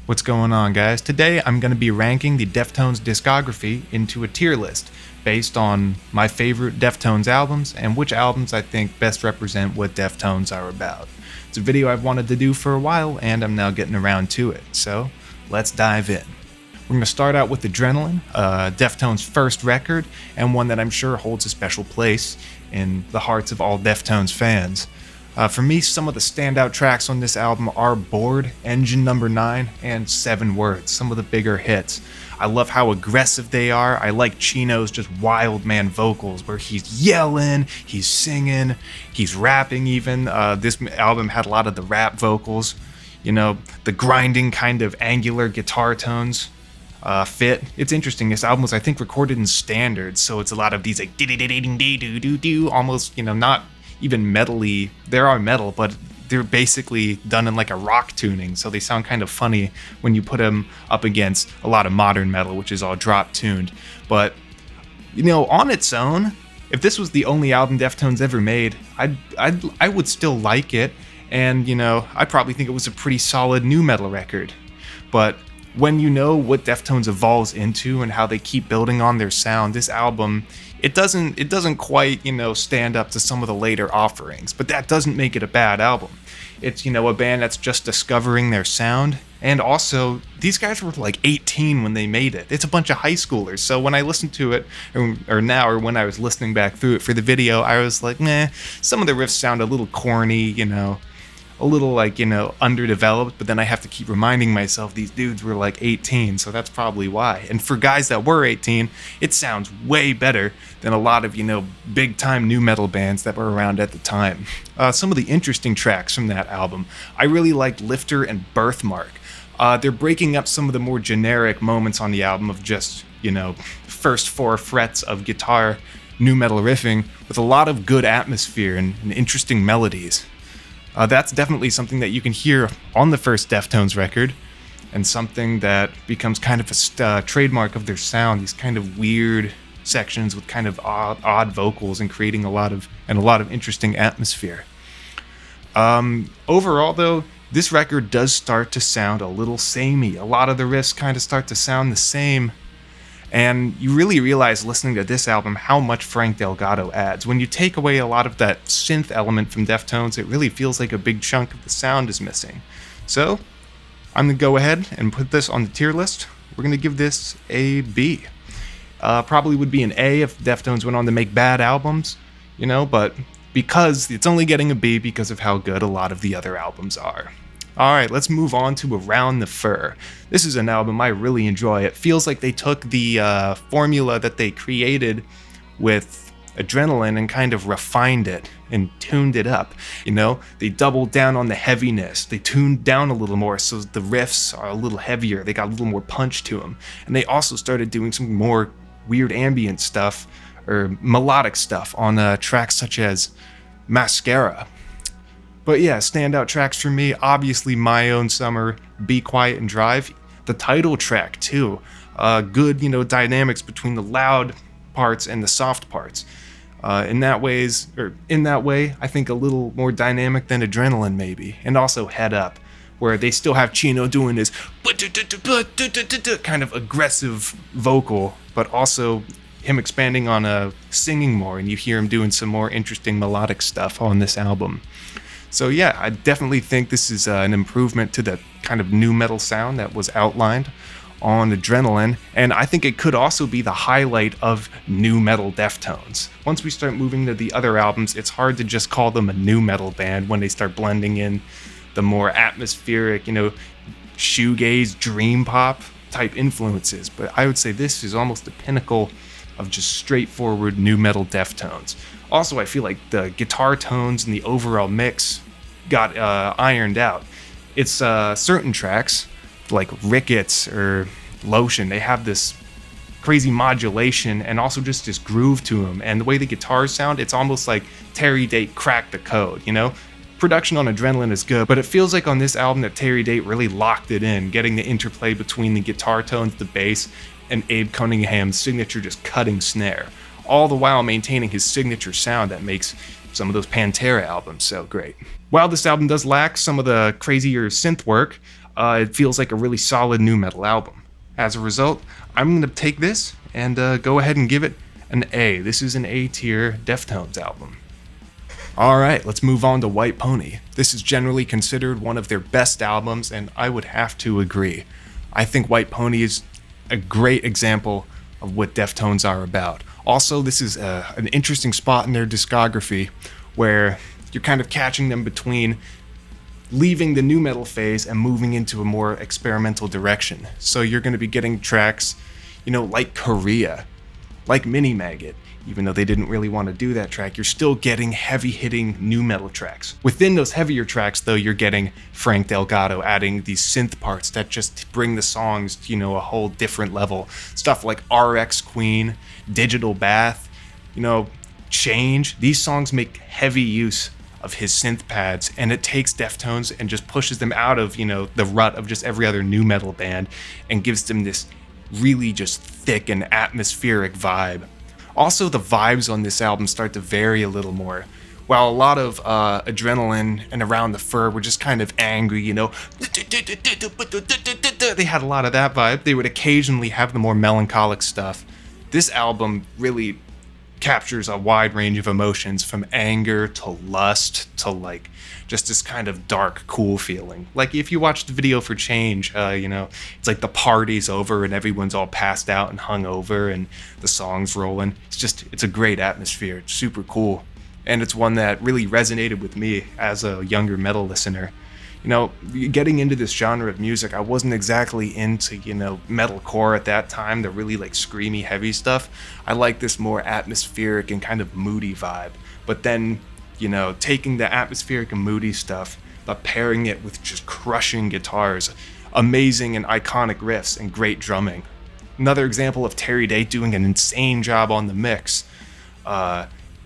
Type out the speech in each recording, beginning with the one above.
What's going on, guys? Today I'm going to be ranking the Deftones discography into a tier list based on my favorite Deftones albums and which albums I think best represent what Deftones are about. It's a video I've wanted to do for a while and I'm now getting around to it, so let's dive in. We're going to start out with Adrenaline, Deftones' first record, and one that I'm sure holds a special place in the hearts of all Deftones fans. For me, some of the standout tracks on this album are Bored, Engine Number 9, and 7 Words, some of the bigger hits. I love how aggressive they are. I like Chino's just wild man vocals where he's yelling, he's singing, he's rapping even. This album had a lot of the rap vocals, you know, the grinding kind of angular guitar tones. Fit. It's interesting. This album was, I think, recorded in standards, so it's a lot of these like do almost, you know, not even metal-y. They are metal, but they're basically done in like a rock tuning, so they sound kind of funny when you put them up against a lot of modern metal, which is all drop tuned. But you know, on its own, if this was the only album Deftones ever made, I would still like it, and you know, I probably think it was a pretty solid nu metal record. But when you know what Deftones evolves into and how they keep building on their sound, this album, it doesn't quite, you know, stand up to some of the later offerings, but that doesn't make it a bad album. It's, you know, a band that's just discovering their sound, and also these guys were like 18 when they made it. It's a bunch of high schoolers, so when I listened to it, or when I was listening back through it for the video, I was like, meh, some of the riffs sound a little corny, you know, a little like, you know, underdeveloped, but then I have to keep reminding myself these dudes were like 18, so that's probably why. And for guys that were 18, it sounds way better than a lot of, you know, big time nu metal bands that were around at the time. Some of the interesting tracks from that album, I really liked Lifter and Birthmark. They're breaking up some of the more generic moments on the album of just, you know, first 4 frets of guitar nu metal riffing with a lot of good atmosphere and interesting melodies. That's definitely something that you can hear on the first Deftones record, and something that becomes kind of a trademark of their sound, these kind of weird sections with kind of odd vocals and creating a lot of interesting atmosphere. Overall though, this record does start to sound a little samey. A lot of the riffs kind of start to sound the same. And you really realize listening to this album how much Frank Delgado adds. When you take away a lot of that synth element from Deftones, it really feels like a big chunk of the sound is missing. So, I'm going to go ahead and put this on the tier list. We're going to give this a B. Probably would be an A if Deftones went on to make bad albums, you know, but because it's only getting a B because of how good a lot of the other albums are. Alright, let's move on to Around the Fur. This is an album I really enjoy. It feels like they took the formula that they created with Adrenaline and kind of refined it and tuned it up. You know, they doubled down on the heaviness. They tuned down a little more so the riffs are a little heavier. They got a little more punch to them. And they also started doing some more weird ambient stuff or melodic stuff on tracks such as Mascara. But yeah, standout tracks for me, obviously My Own Summer, Be Quiet and Drive. The title track too. Good, you know, dynamics between the loud parts and the soft parts. In that way, I think a little more dynamic than Adrenaline maybe. And also Head Up, where they still have Chino doing this kind of aggressive vocal, but also him expanding on singing more, and you hear him doing some more interesting melodic stuff on this album. So yeah, I definitely think this is an improvement to the kind of nu metal sound that was outlined on Adrenaline, and I think it could also be the highlight of nu metal Deftones. Once we start moving to the other albums, it's hard to just call them a nu metal band when they start blending in the more atmospheric, you know, shoegaze, dream pop type influences, but I would say this is almost the pinnacle of just straightforward nu metal Deftones. Also, I feel like the guitar tones and the overall mix got ironed out. It's certain tracks, like Rickets or Lotion, they have this crazy modulation and also just this groove to them. And the way the guitars sound, it's almost like Terry Date cracked the code, you know? Production on Adrenaline is good, but it feels like on this album that Terry Date really locked it in, getting the interplay between the guitar tones, the bass, and Abe Cunningham's signature just cutting snare, all the while maintaining his signature sound that makes some of those Pantera albums so great. While this album does lack some of the crazier synth work, It feels like a really solid nu metal album. As a result, I'm going to take this and go ahead and give it an A. This is an A tier Deftones album. Alright, let's move on to White Pony. This is generally considered one of their best albums, and I would have to agree. I think White Pony is a great example of what Deftones are about. Also, this is an interesting spot in their discography where you're kind of catching them between leaving the nu metal phase and moving into a more experimental direction. So you're going to be getting tracks, like Korea, like Mini Maggot. Even though they didn't really want to do that track, you're still getting heavy-hitting nu metal tracks. Within those heavier tracks, though, you're getting Frank Delgado adding these synth parts that just bring the songs to, a whole different level. Stuff like RX Queen, Digital Bath, Change. These songs make heavy use of his synth pads, and it takes Deftones and just pushes them out of, the rut of just every other nu metal band and gives them this really just thick and atmospheric vibe. Also, the vibes on this album start to vary a little more. While a lot of Adrenaline and Around the Fur were just kind of angry, they had a lot of that vibe. They would occasionally have the more melancholic stuff. This album really captures a wide range of emotions, from anger to lust to just this kind of dark, cool feeling. Like if you watch the video for Change, it's like the party's over and everyone's all passed out and hung over and the song's rolling. It's a great atmosphere. It's super cool. And it's one that really resonated with me as a younger metal listener. Getting into this genre of music, I wasn't exactly into, metalcore at that time, the really screamy, heavy stuff. I like this more atmospheric and kind of moody vibe. But then, taking the atmospheric and moody stuff, but pairing it with just crushing guitars, amazing and iconic riffs, and great drumming. Another example of Terry Day doing an insane job on the mix,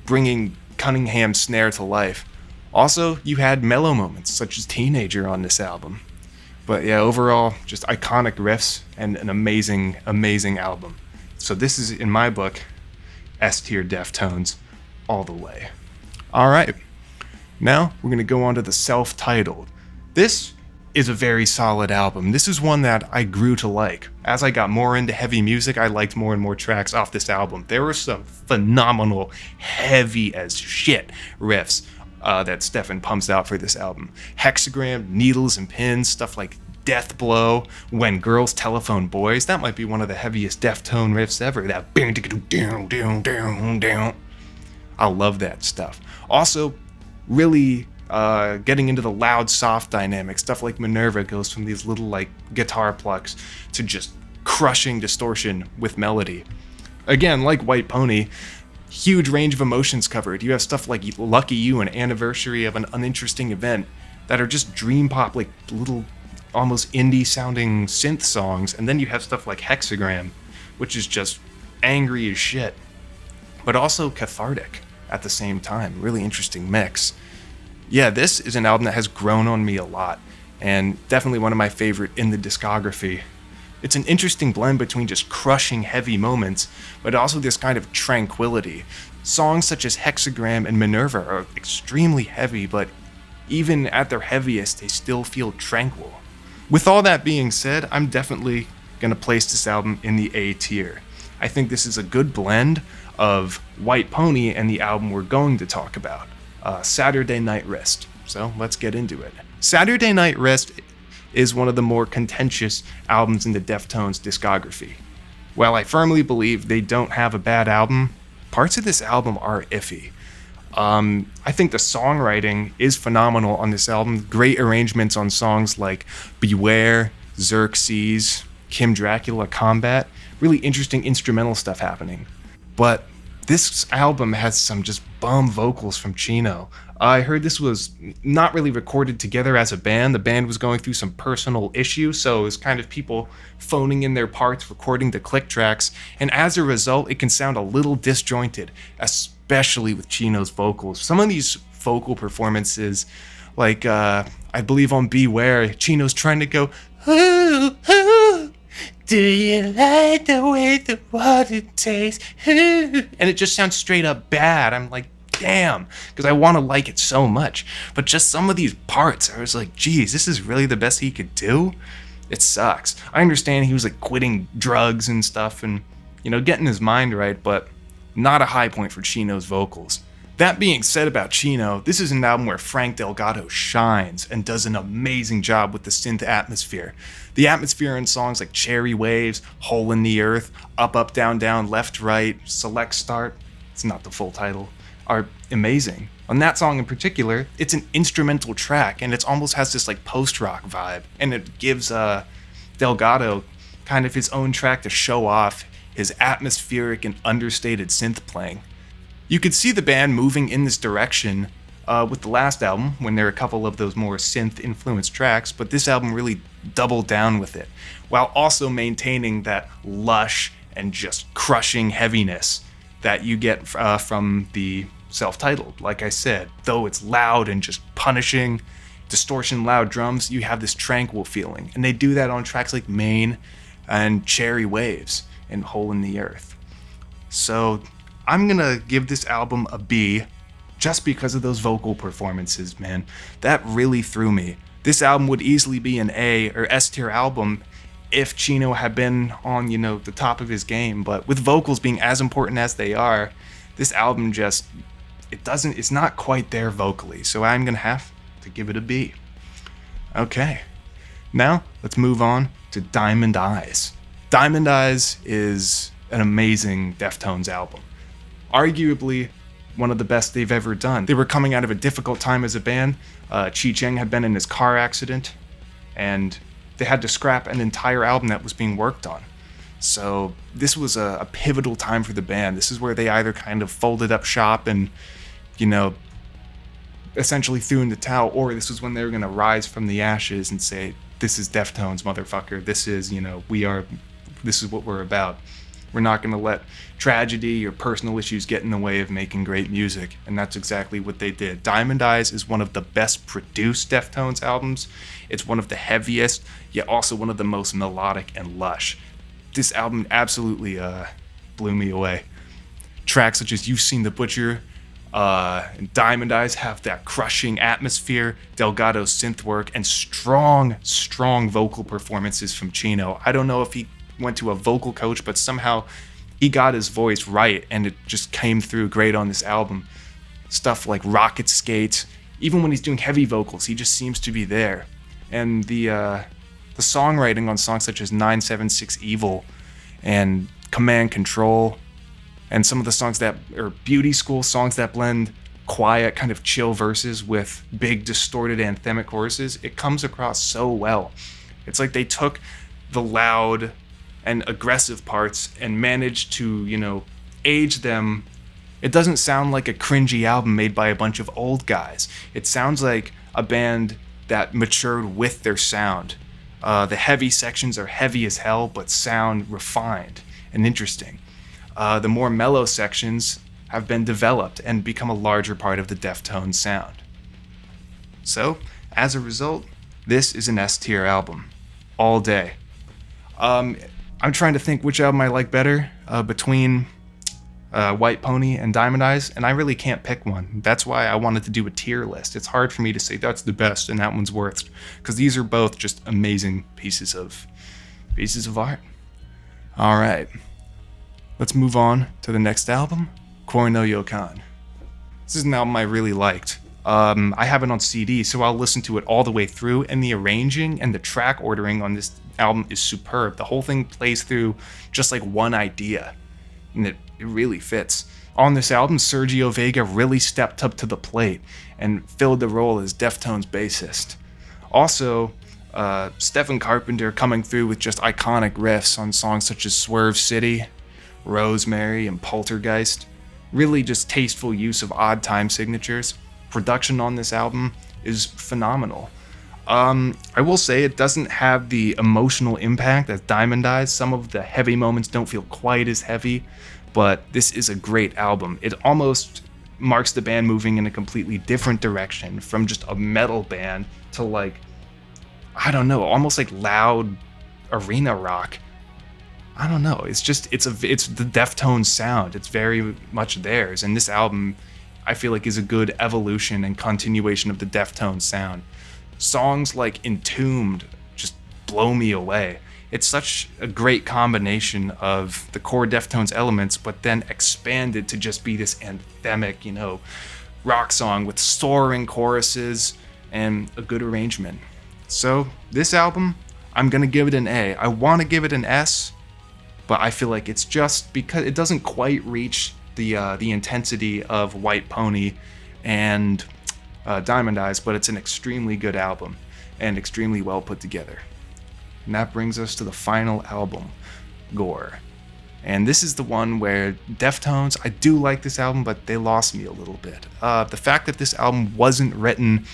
bringing Cunningham's snare to life. Also, you had mellow moments, such as Teenager on this album. But yeah, overall, just iconic riffs and an amazing, amazing album. So this is, in my book, S-tier Deftones all the way. Alright, now we're going to go on to the self-titled. This is a very solid album. This is one that I grew to like. As I got more into heavy music, I liked more and more tracks off this album. There were some phenomenal, heavy as shit riffs that Stefan pumps out for this album. Hexagram, Needles and Pins, stuff like Death Blow, When Girls Telephone Boys. That might be one of the heaviest Deftone riffs ever. That down. I love that stuff. Also, really getting into the loud, soft dynamic. Stuff like Minerva goes from these little guitar plucks to just crushing distortion with melody. Again, like White Pony, huge range of emotions covered. You have stuff like Lucky You and Anniversary of an Uninteresting Event that are just dream pop, little almost indie sounding synth songs. And then you have stuff like Hexagram, which is just angry as shit, but also cathartic at the same time. Really interesting mix. Yeah, this is an album that has grown on me a lot, and definitely one of my favorite in the discography. It's an interesting blend between just crushing heavy moments, but also this kind of tranquility. Songs such as Hexagram and Minerva are extremely heavy, but even at their heaviest, they still feel tranquil. With all that being said, I'm definitely going to place this album in the A tier. I think this is a good blend of White Pony and the album we're going to talk about, Saturday Night Rest. So let's get into it. Saturday Night Rest is one of the more contentious albums in the Deftones discography. While I firmly believe they don't have a bad album, parts of this album are iffy. I think the songwriting is phenomenal on this album. Great arrangements on songs like Beware, Xerxes, Kim Dracula Combat. Really interesting instrumental stuff happening. But this album has some just bum vocals from Chino. I heard this was not really recorded together as a band. The band was going through some personal issues, so it was kind of people phoning in their parts, recording the click tracks, and as a result, it can sound a little disjointed, especially with Chino's vocals. Some of these vocal performances, I believe on Beware, Chino's trying to go, ooh, ooh, do you like the way the water tastes? Ooh. And it just sounds straight up bad. I'm like, damn, because I want to like it so much. But just some of these parts, I was like, geez, this is really the best he could do? It sucks. I understand he was like quitting drugs and stuff and, getting his mind right, but not a high point for Chino's vocals. That being said about Chino, this is an album where Frank Delgado shines and does an amazing job with the synth atmosphere. The atmosphere in songs like Cherry Waves, Hole in the Earth, Up Up Down Down, Left Right, Select Start, it's not the full title, are amazing. On that song in particular, it's an instrumental track and it almost has this like post-rock vibe, and it gives Delgado kind of his own track to show off his atmospheric and understated synth playing. You could see the band moving in this direction with the last album, when there are a couple of those more synth-influenced tracks, but this album really doubled down with it, while also maintaining that lush and just crushing heaviness that you get from the self-titled. Like I said, though it's loud and just punishing, distortion, loud drums, you have this tranquil feeling, and they do that on tracks like Main and Cherry Waves and Hole in the Earth. So I'm gonna give this album a B just because of those vocal performances, man. That really threw me. This album would easily be an A or S tier album if Chino had been on, the top of his game, but with vocals being as important as they are, this album just, it's not quite there vocally, so I'm gonna have to give it a B. Okay, now let's move on to Diamond Eyes. Diamond Eyes is an amazing Deftones album. Arguably one of the best they've ever done. They were coming out of a difficult time as a band. Chi Cheng had been in his car accident, and they had to scrap an entire album that was being worked on. So this was a pivotal time for the band. This is where they either kind of folded up shop and, essentially threw in the towel, or this was when they were going to rise from the ashes and say, this is Deftones, motherfucker. This is, this is what we're about. We're not going to let tragedy or personal issues get in the way of making great music, and that's exactly what they did. Diamond Eyes is one of the best produced Deftones albums. It's one of the heaviest, yet also one of the most melodic and lush. This album absolutely blew me away. Tracks such as You've Seen the Butcher and Diamond Eyes have that crushing atmosphere, Delgado's synth work, and strong vocal performances from Chino. I don't know if he went to a vocal coach, but somehow he got his voice right and it just came through great on this album. Stuff like Rocket Skate, even when he's doing heavy vocals, he just seems to be there. And the songwriting on songs such as 976 Evil and Command Control, and some of the songs that are Beauty School songs that blend quiet, kind of chill verses with big distorted anthemic choruses, it comes across so well. It's like they took the loud and aggressive parts and managed to, age them. It doesn't sound like a cringy album made by a bunch of old guys. It sounds like a band that matured with their sound. The heavy sections are heavy as hell, but sound refined and interesting. The more mellow sections have been developed and become a larger part of the Deftones sound. So, as a result, this is an S tier album. All day. I'm trying to think which album I like better between White Pony and Diamond Eyes, and I really can't pick one. That's why I wanted to do a tier list. It's hard for me to say that's the best and that one's worst, because these are both just amazing pieces of art. All right, let's move on to the next album, Gore no Yokan. This is an album I really liked. I have it on CD, so I'll listen to it all the way through, and the arranging and the track ordering on this album is superb. The whole thing plays through just like one idea, and it really fits. On this album, Sergio Vega really stepped up to the plate and filled the role as Deftones bassist. Also, Stephen Carpenter coming through with just iconic riffs on songs such as Swerve City, Rosemary, and Poltergeist. Really just tasteful use of odd time signatures. Production on this album is phenomenal. I will say it doesn't have the emotional impact as Diamond Eyes. Some of the heavy moments don't feel quite as heavy, but this is a great album. It almost marks the band moving in a completely different direction from just a metal band to almost like loud arena rock. I don't know. It's the Deftones sound. It's very much theirs, and this album I feel like is a good evolution and continuation of the Deftones sound. Songs like Entombed just blow me away. It's such a great combination of the core Deftones elements, but then expanded to just be this anthemic, rock song with soaring choruses and a good arrangement. So this album, I'm gonna give it an A. I want to give it an S, but I feel like it's just because it doesn't quite reach the intensity of White Pony and Diamond Eyes, but it's an extremely good album and extremely well put together. And that brings us to the final album, Gore. And this is the one where Deftones, I do like this album, but they lost me a little bit. The fact that this album wasn't written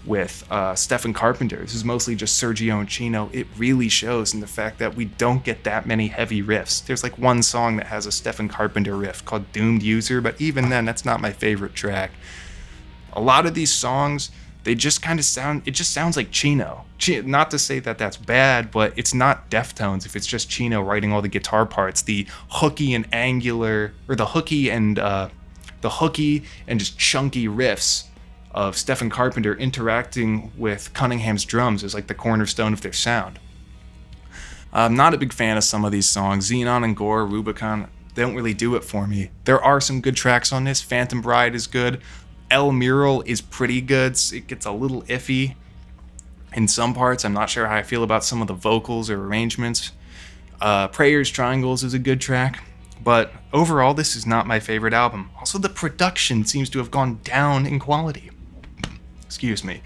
with Stephen Carpenter, this is mostly just Sergio and Chino, it really shows in the fact that we don't get that many heavy riffs. There's like one song that has a Stephen Carpenter riff called Doomed User, but even then, that's not my favorite track. A lot of these songs, they just kind of it just sounds like Chino. Not to say that that's bad, but it's not Deftones if it's just Chino writing all the guitar parts. The hooky and angular, or the hooky and just chunky riffs of Stephen Carpenter interacting with Cunningham's drums is like the cornerstone of their sound. I'm not a big fan of some of these songs. Xenon and Gore, Rubicon, they don't really do it for me. There are some good tracks on this. Phantom Bride is good. El Mural is pretty good. It gets a little iffy in some parts. I'm not sure how I feel about some of the vocals or arrangements. Prayers Triangles is a good track, but overall this is not my favorite album. Also, the production seems to have gone down in quality. Excuse me.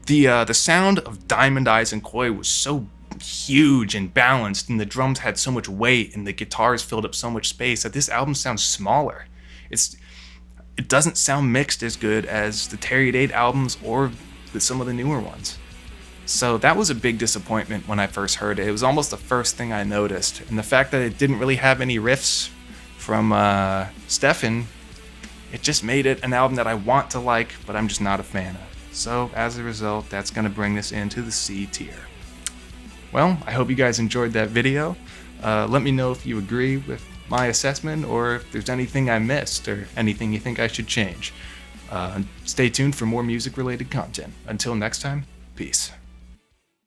The sound of Diamond Eyes and Koi was so huge and balanced, and the drums had so much weight, and the guitars filled up so much space that this album sounds smaller. It doesn't sound mixed as good as the Terry Date albums or some of the newer ones. So that was a big disappointment when I first heard it. It was almost the first thing I noticed. And the fact that it didn't really have any riffs from Stephen, it just made it an album that I want to like, but I'm just not a fan of. So as a result, that's going to bring this into the C tier. Well, I hope you guys enjoyed that video. Let me know if you agree with my assessment, or if there's anything I missed or anything you think I should change. Stay tuned for more music related content. Until next time, peace.